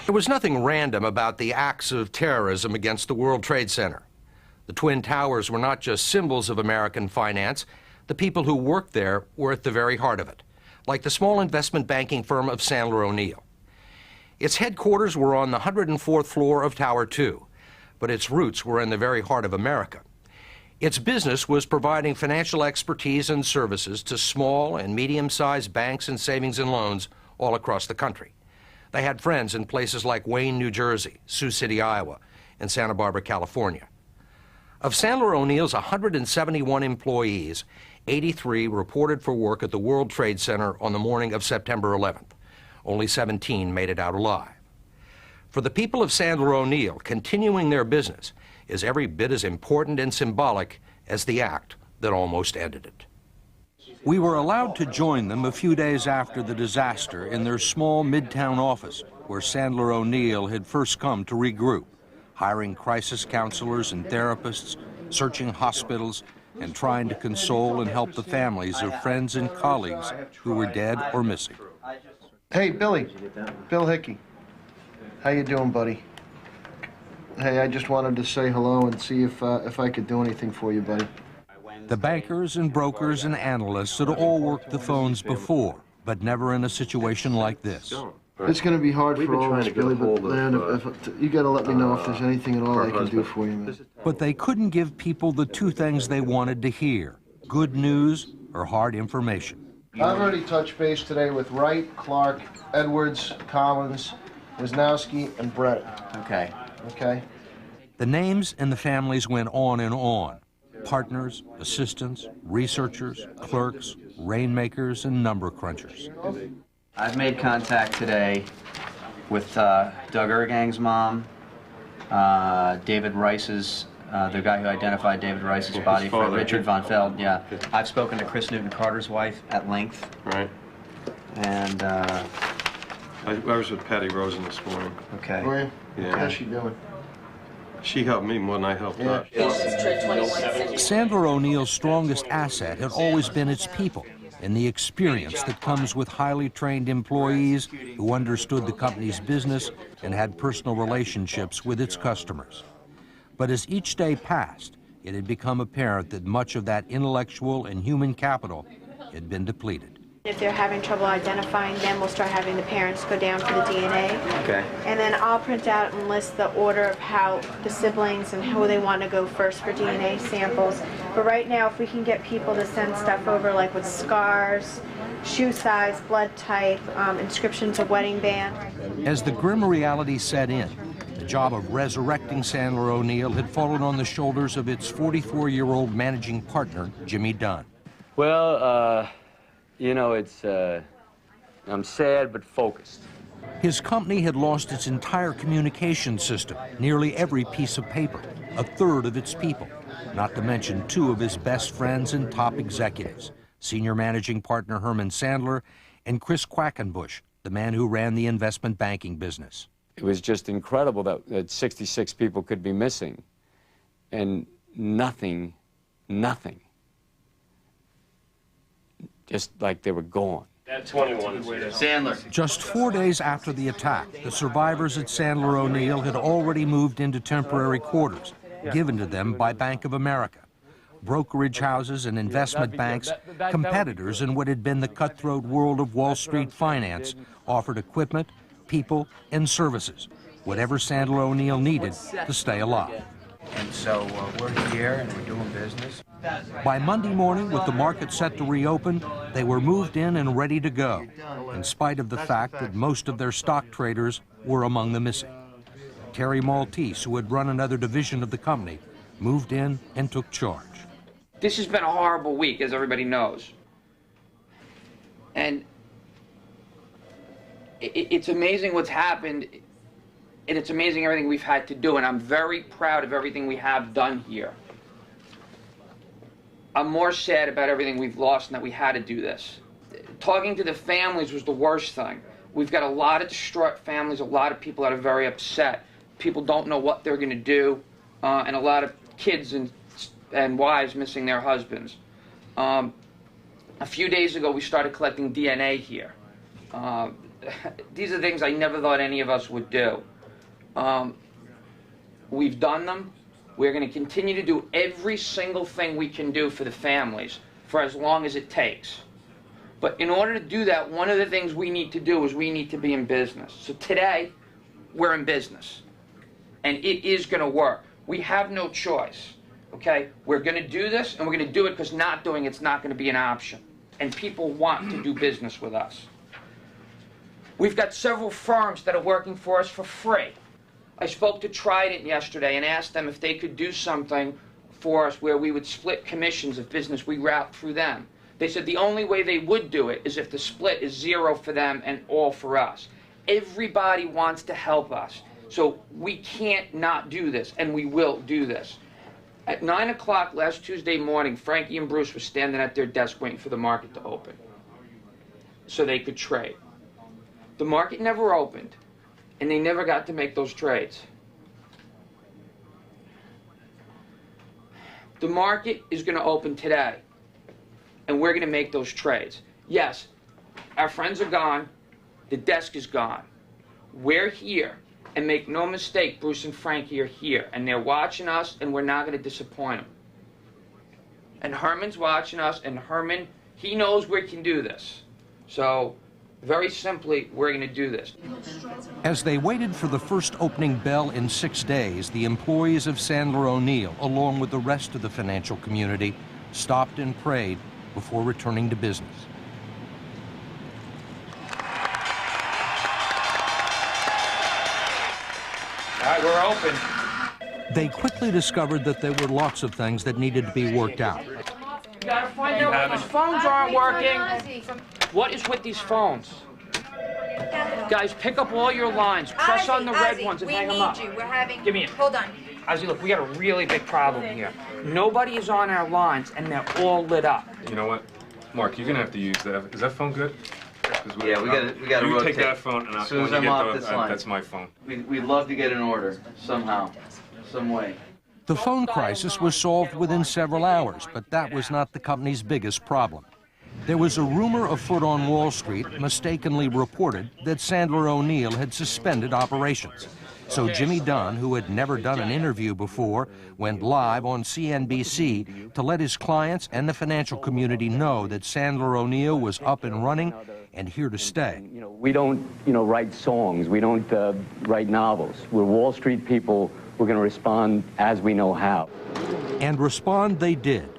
There was nothing random about the acts of terrorism against the World Trade Center. The Twin Towers were not just symbols of American finance. The people who worked there were at the very heart of it, like the small investment banking firm of Sandler O'Neill. Its headquarters were on the 104th floor of Tower 2, but its roots were in the very heart of America. Its business was providing financial expertise and services to small and medium-sized banks and savings and loans all across the country. They had friends in places like Wayne, New Jersey, Sioux City, Iowa, and Santa Barbara, California. Of Sandler O'Neill's 171 employees, 83 reported for work at the World Trade Center on the morning of September 11th. Only 17 made it out alive. For the people of Sandler O'Neill, continuing their business is every bit as important and symbolic as the act that almost ended it. We were allowed to join them a few days after the disaster in their small midtown office where Sandler O'Neill had first come to regroup, hiring crisis counselors and therapists, searching hospitals, and trying to console and help the families of friends and colleagues who were dead or missing. Hey, Billy. Bill Hickey. How you doing, buddy? Hey, I just wanted to say hello and see if I could do anything for you, buddy. The bankers and brokers and analysts had all worked the phones before, but never in a situation like this. It's going to be hard for all of us, Billy, but man, you got to let me know if there's anything at all I can do for you, man. But they couldn't give people the two things they wanted to hear, good news or hard information. I've already touched base today with Wright, Clark, Edwards, Collins, Wisnowski, and Brett. Okay. Okay? The names and the families went on and on. Partners, assistants, researchers, clerks, rainmakers, and number crunchers. I've made contact today with Doug Ergang's mom, David Rice's, the guy who identified David Rice's body, for Richard Von Feld, yeah. I've spoken to Chris Newton Carter's wife at length. Right. And, I was with Patty Rosen this morning. okay. Were you? Yeah. How's she doing? She helped me more than I helped her. Sandler O'Neill's strongest asset had always been its people and the experience that comes with highly trained employees who understood the company's business and had personal relationships with its customers. But as each day passed, it had become apparent that much of that intellectual and human capital had been depleted. If they're having trouble identifying them, we'll start having the parents go down for the DNA. Okay. And then I'll print out and list the order of how the siblings and who they want to go first for DNA samples. But right now, if we can get people to send stuff over, like with scars, shoe size, blood type, inscriptions of wedding band. As the grim reality set in, the job of resurrecting Sandler O'Neill had fallen on the shoulders of its 44-year-old managing partner, Jimmy Dunn. Well, you know, I'm sad but focused. His company had lost its entire communication system, nearly every piece of paper, a third of its people, not to mention two of his best friends and top executives, senior managing partner Herman Sandler and Chris Quackenbush, the man who ran the investment banking business. It was just incredible that 66 people could be missing, and nothing, just like they were gone. That 21 Sandler. Just 4 days after the attack, the survivors at Sandler O'Neill had already moved into temporary quarters, given to them by Bank of America. Brokerage houses and investment banks, competitors in what had been the cutthroat world of Wall Street finance, offered equipment, people, and services, whatever Sandler O'Neill needed to stay alive. And so we're here and we're doing business. By Monday morning, with the market set to reopen, they were moved in and ready to go, in spite of the fact that most of their stock traders were among the missing. Terry Maltese, who had run another division of the company, moved in and took charge. This has been a horrible week, as everybody knows. And it's amazing what's happened, and it's amazing everything we've had to do, and I'm very proud of everything we have done here. I'm more sad about everything we've lost and that we had to do this. Talking to the families was the worst thing. We've got a lot of distraught families, a lot of people that are very upset. People don't know what they're going to do, and a lot of kids and wives missing their husbands. A few days ago, we started collecting DNA here. these are things I never thought any of us would do. We've done them. We're going to continue to do every single thing we can do for the families for as long as it takes. But in order to do that, one of the things we need to do is we need to be in business. So today, we're in business. And it is going to work. We have no choice. Okay? We're going to do this, and we're going to do it because not doing it's not going to be an option. And people want to do business with us. We've got several firms that are working for us for free. I spoke to Trident yesterday and asked them if they could do something for us where we would split commissions of business we route through them. They said the only way they would do it is if the split is 0 for them and all for us. Everybody wants to help us. So we can't not do this, and we will do this. At 9 o'clock last Tuesday morning, Frankie and Bruce were standing at their desk waiting for the market to open so they could trade. The market never opened, and they never got to make those trades. The market is going to open today, and we're going to make those trades. Yes, our friends are gone. The desk is gone. We're here, and make no mistake, Bruce and Frankie are here, and they're watching us, and we're not going to disappoint them. And Herman's watching us, and Herman, he knows we can do this. So, very simply, we're going to do this. As they waited for the first opening bell in 6 days, the employees of Sandler O'Neill, along with the rest of the financial community, stopped and prayed before returning to business. All right, we're open. They quickly discovered that there were lots of things that needed to be worked out. You gotta find out why these phones aren't working. What is with these phones? Guys, pick up all your lines. Press on the red ones and hang them up. We're having... Give me it. Hold on. Ozzy, look, we got a really big problem here. Nobody is on our lines, and they're all lit up. You know what? Mark, you're gonna have to use that. Is that phone good? Yeah, we gotta you rotate. take that phone, and as soon as I'm off this line, that's my phone. We'd love to get an order somehow, some way. The phone crisis was solved within several hours, but that was not the company's biggest problem. There was a rumor afoot on Wall Street mistakenly reported that Sandler O'Neill had suspended operations. So Jimmy Dunn, who had never done an interview before, went live on CNBC to let his clients and the financial community know that Sandler O'Neill was up and running and here to stay. You know, we don't, write songs. We don't write novels. We're Wall Street people. We're going to respond as we know how. And respond they did.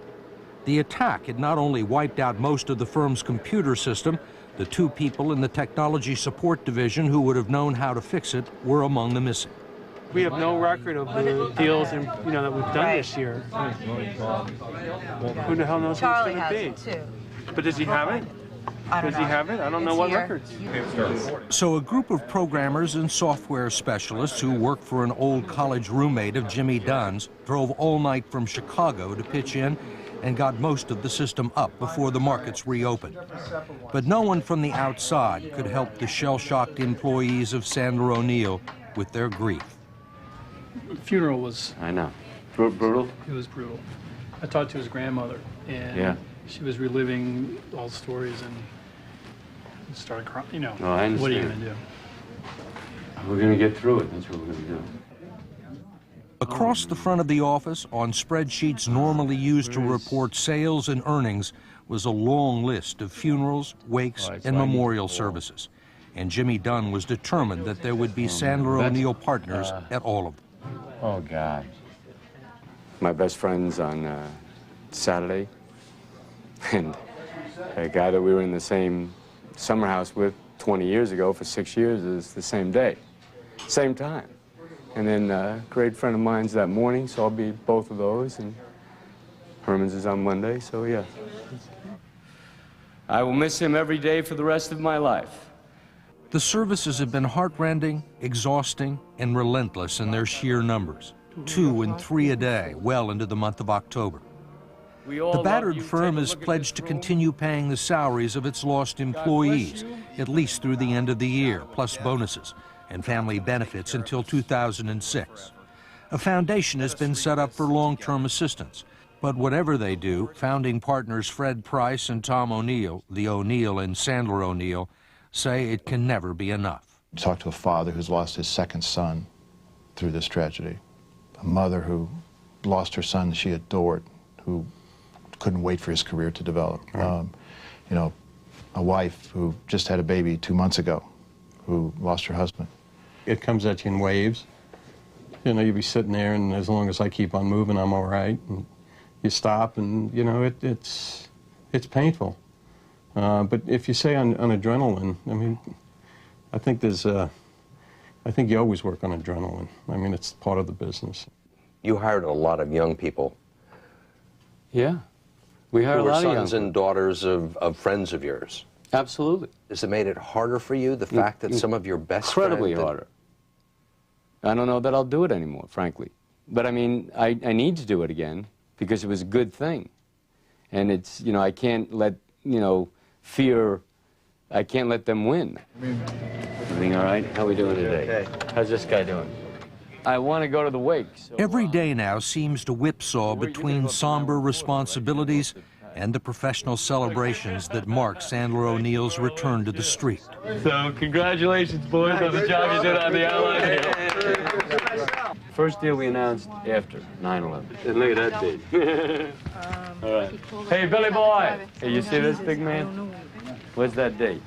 The attack had not only wiped out most of the firm's computer system, the 2 people in the technology support division who would have known how to fix it were among the missing. We have no record of the deals that we've done this year. Who the hell knows Charlie who it's has going it to be? too. But does he have it? Does he have it? I don't know what records. So a group of programmers and software specialists who worked for an old college roommate of Jimmy Dunn's drove all night from Chicago to pitch in and got most of the system up before the markets reopened. But no one from the outside could help the shell-shocked employees of Sandler O'Neill with their grief. The funeral was... I know. Brutal? It was brutal. I talked to his grandmother, and she was reliving all the stories and started crying, Oh, I understand. What are you going to do? We're going to get through it. That's what we're going to do. Across the front of the office, on spreadsheets normally used to report sales and earnings, was a long list of funerals, wakes, and memorial services. And Jimmy Dunn was determined that there would be Sandler O'Neill partners at all of them. Oh, God. My best friend's on Saturday, and a guy that we were in the same summer house with 20 years ago for 6 years is the same day, same time. And then a great friend of mine's that morning, so I'll be both of those, and Herman's is on Monday, so yeah. I will miss him every day for the rest of my life. The services have been heartrending, exhausting, and relentless in their sheer numbers. 2 and 3 a day, well into the month of October. The battered firm has pledged to continue paying the salaries of its lost employees, at least through the end of the year, plus bonuses and family benefits until 2006. A foundation has been set up for long-term assistance. But whatever they do, founding partners Fred Price and Tom O'Neill, the O'Neill and Sandler O'Neill, say it can never be enough. Talk to a father who's lost his second son through this tragedy, a mother who lost her son she adored, who couldn't wait for his career to develop. Right. You know, a wife who just had a baby 2 months ago, who lost her husband. It comes at you in waves. You know, you'll be sitting there, and as long as I keep on moving, I'm all right. And you stop, and, you know, it's painful. But if you say on adrenaline, I mean, I think you always work on adrenaline. I mean, it's part of the business. You hired a lot of young people. Yeah. We hired a lot of young sons and daughters of friends of yours. Absolutely. Has it made it harder for you, the fact that some of your best Incredibly friends... harder. I don't know that I'll do it anymore, frankly. But I mean, I need to do it again because it was a good thing. And it's, you know, I can't let, you know, fear, I can't let them win. Everything all right? How are we doing today? Okay. How's this guy doing? I want to go to the wake. So, Every day now seems to whipsaw between somber responsibilities and the professional celebrations that mark Sandler O'Neill's return to the street. So, congratulations, boys, on the job you did on the airline deal. First deal we announced after 9/11. And look at that date. All right. Hey, Billy boy. Hey, you see this big man? What's that date?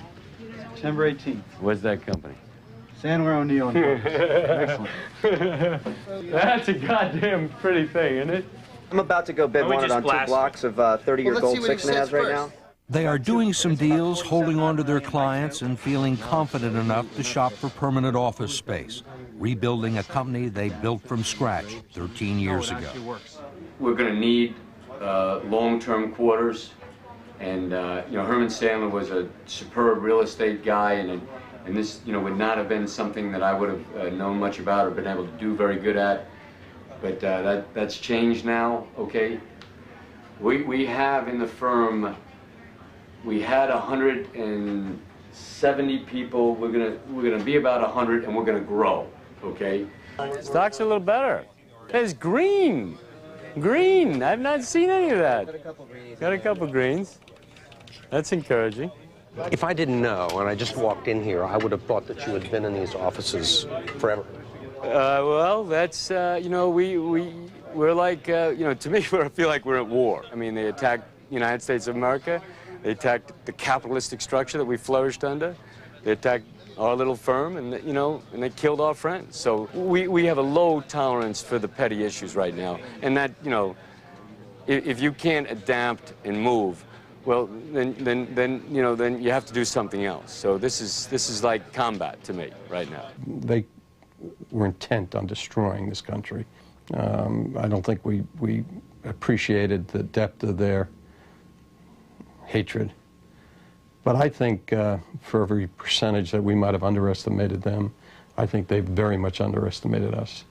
September 18th. What's that company? Sandler O'Neill. Excellent. That's a goddamn pretty thing, isn't it? I'm about to go bid one on 2 blocks of 30-year gold 6.5s right now. They are doing some deals, holding on to their clients, and feeling confident enough to shop for permanent office space, rebuilding a company they built from scratch 13 years ago. We're going to need long-term quarters, and you know, Herman Sandler was a superb real estate guy, and this, you know, would not have been something that I would have known much about or been able to do very good at. But that's changed now. Okay, we have in the firm. We had 170 people. We're gonna be about 100, and we're gonna grow. Okay. Stock's a little better. It's green. Green. I've not seen any of that. Got a couple greens. That's encouraging. If I didn't know, and I just walked in here, I would have thought that you had been in these offices forever. Well, that's, you know, we're like, you know, to me, I feel like we're at war. I mean, they attacked the United States of America. They attacked the capitalistic structure that we flourished under. They attacked our little firm, and, you know, and they killed our friends. So we have a low tolerance for the petty issues right now. And that, you know, if you can't adapt and move, well, then you know, then you have to do something else. So this is like combat to me right now. They were intent on destroying this country. I don't think we appreciated the depth of their hatred. But I think for every percentage that we might have underestimated them, I think they very much underestimated us.